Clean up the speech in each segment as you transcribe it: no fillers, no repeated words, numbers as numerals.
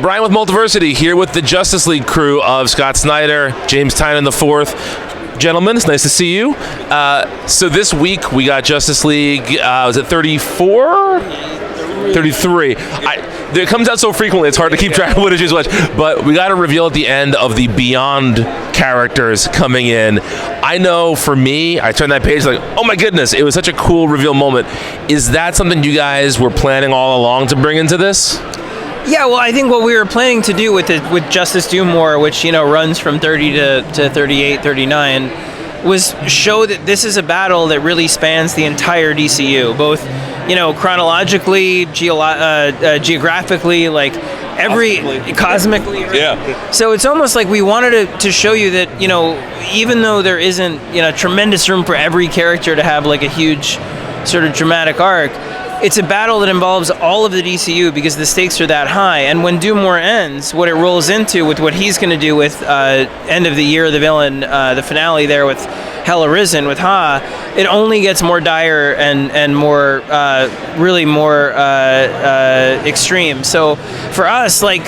Brian with Multiversity here with the Justice League crew of Scott Snyder, James Tynion IV. Gentlemen, it's nice to see you. So this week we got Justice League, was it 34? 33. It comes out so frequently, it's hard to keep track of what issues watch. But we got a reveal at the end of the Beyond characters coming in. I know for me, I turned that page like, oh my goodness, it was such a cool reveal moment. Is that something you guys were planning all along to bring into this? Yeah, well, I think what we were planning to do with Justice Doom War, which runs from 30 to 38, 39, was show that this is a battle that really spans the entire DCU, both chronologically, geographically, like cosmically. Right? Yeah. So it's almost like we wanted to show you that even though there isn't tremendous room for every character to have like a huge sort of dramatic arc, it's a battle that involves all of the DCU because the stakes are that high. And when Doom War ends, what it rolls into with what he's going to do with end of the year, the villain, the finale there with Hell Arisen with Ha, it only gets more dire and more, really more extreme. So for us, like,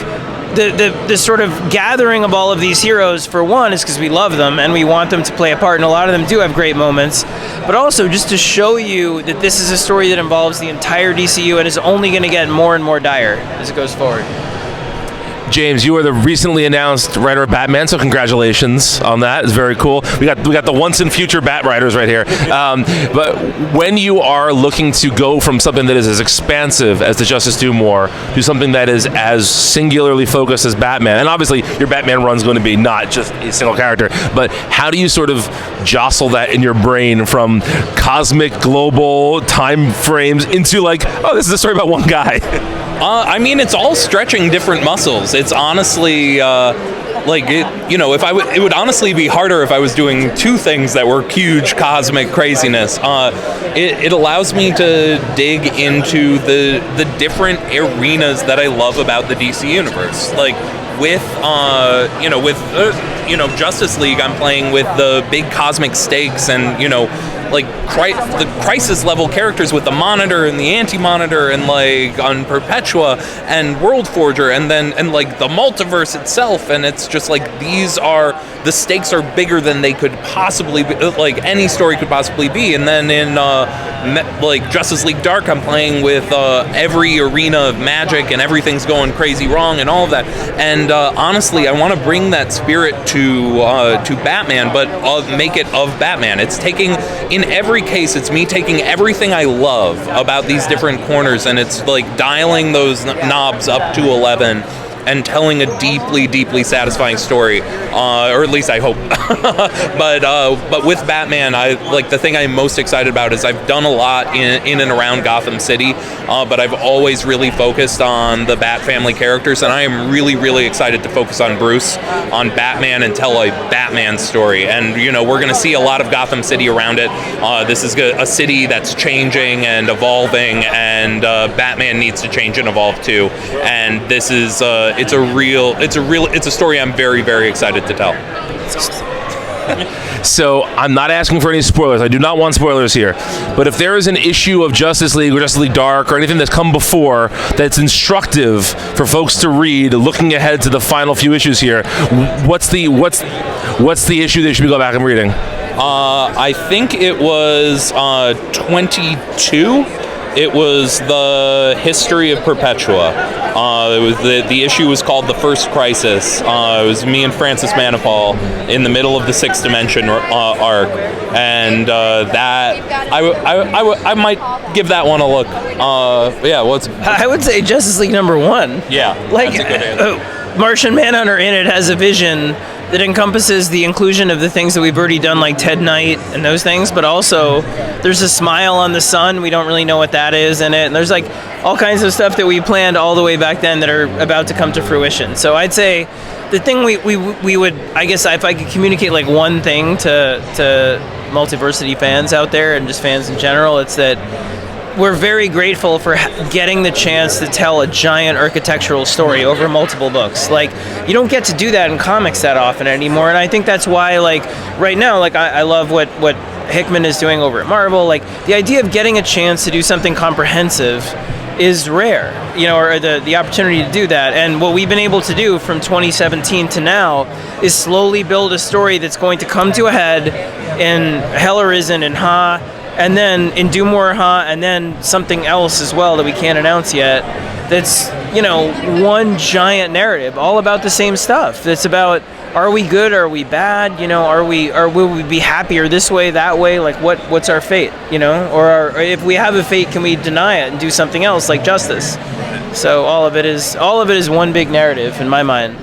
the sort of gathering of all of these heroes, for one, is because we love them and we want them to play a part, and a lot of them do have great moments, but also just to show you that this is a story that involves the entire DCU and is only going to get more and more dire as it goes forward. James, you are the recently announced writer of Batman, so congratulations on that. It's very cool. We got the once and future Bat writers right here. But when you are looking to go from something that is as expansive as the Justice Doom War to something that is as singularly focused as Batman, and obviously your Batman run's going to be not just a single character, but how do you sort of jostle that in your brain from cosmic, global time frames into like, oh, this is a story about one guy? I mean, it's all stretching different muscles. It's honestly, it would honestly be harder if I was doing two things that were huge cosmic craziness. It allows me to dig into the different arenas that I love about the DC universe. Like with Justice League, I'm playing with the big cosmic stakes and the crisis level characters with the Monitor and the Anti-Monitor and like on Perpetua and World Forger and like the multiverse itself, and it's just like the stakes are bigger than they could possibly be, like any story could possibly be. And then in like Justice League Dark, I'm playing with every arena of magic and everything's going crazy wrong and all of that. And honestly, I want to bring that spirit to Batman, but make it of Batman. It's in every case, it's me taking everything I love about these different corners, and it's like dialing those knobs up to 11 and telling a deeply, deeply satisfying story, or at least I hope. But with Batman, the thing I'm most excited about is I've done a lot in and around Gotham City, but I've always really focused on the Bat family characters, and I am really, really excited to focus on Bruce, on Batman, and tell a Batman story. And we're going to see a lot of Gotham City around it. This is a city that's changing and evolving, and Batman needs to change and evolve too. And this is it's a story I'm very, very excited to tell. So I'm not asking for any spoilers. I do not want spoilers here. But if there is an issue of Justice League or Justice League Dark or anything that's come before that's instructive for folks to read, looking ahead to the final few issues here, what's the issue they should go back and reading? I think it was 22. It was the history of Perpetua. It was the issue was called The First Crisis. It was me and Francis Manipal in the middle of the Sixth Dimension arc, and that I might give that one a look. I would say Justice League #1. Yeah, that's a good answer. Martian Manhunter in it has a vision that encompasses the inclusion of the things that we've already done, like Ted Knight and those things, but also there's a smile on the sun. We don't really know what that is in it, and there's like all kinds of stuff that we planned all the way back then that are about to come to fruition. So I'd say the thing we would, I guess, if I could communicate like one thing to Multiversity fans out there and just fans in general, it's that we're very grateful for getting the chance to tell a giant architectural story over multiple books. Like, you don't get to do that in comics that often anymore, and I think that's why, like, right now, like, I love what Hickman is doing over at Marvel. Like, the idea of getting a chance to do something comprehensive is rare, or the opportunity to do that. And what we've been able to do from 2017 to now is slowly build a story that's going to come to a head in Hell Arisen and Ha, and then in Do More Ha, and then something else as well that we can't announce yet. That's one giant narrative, all about the same stuff. That's about, are we good? Are we bad? Will we be happier this way, that way? Like what's our fate? Or if we have a fate, can we deny it and do something else like Justice? So all of it is one big narrative in my mind.